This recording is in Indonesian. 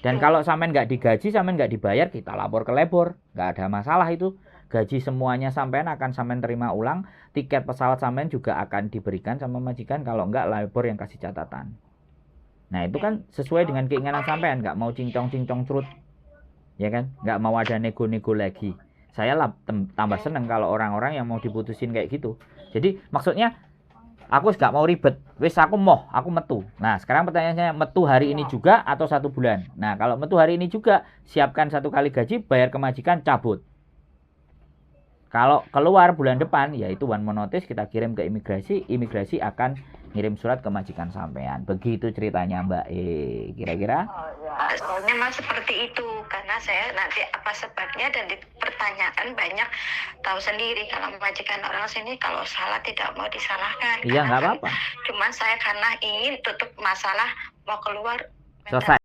Dan kalau sampean nggak digaji, sampean nggak dibayar, kita lapor ke labor, nggak ada masalah itu. Gaji semuanya sampean akan sampean terima ulang, tiket pesawat sampean juga akan diberikan sama majikan, kalau nggak labor yang kasih catatan. Nah itu kan sesuai dengan keinginan sampean, nggak mau cincong-cincong cerut, ya kan? Nggak mau ada nego-nego lagi. Saya tambah seneng kalau orang-orang yang mau diputusin kayak gitu. Jadi maksudnya aku nggak mau ribet, wis aku metu. Nah sekarang pertanyaannya, metu hari ini juga atau 1 bulan? Nah kalau metu hari ini juga, siapkan 1 kali gaji, bayar ke majikan, cabut. Kalau keluar bulan depan, yaitu one more notice, kita kirim ke imigrasi, imigrasi akan ngirim surat ke majikan sampean. Begitu ceritanya Mbak E. Kira-kira? Soalnya mas seperti itu, karena saya nanti apa sebabnya dan pertanyaan banyak, tahu sendiri kalau majikan orang sini kalau salah tidak mau disalahkan. Iya nggak apa-apa. Cuman saya karena ingin tutup masalah, mau keluar selesai.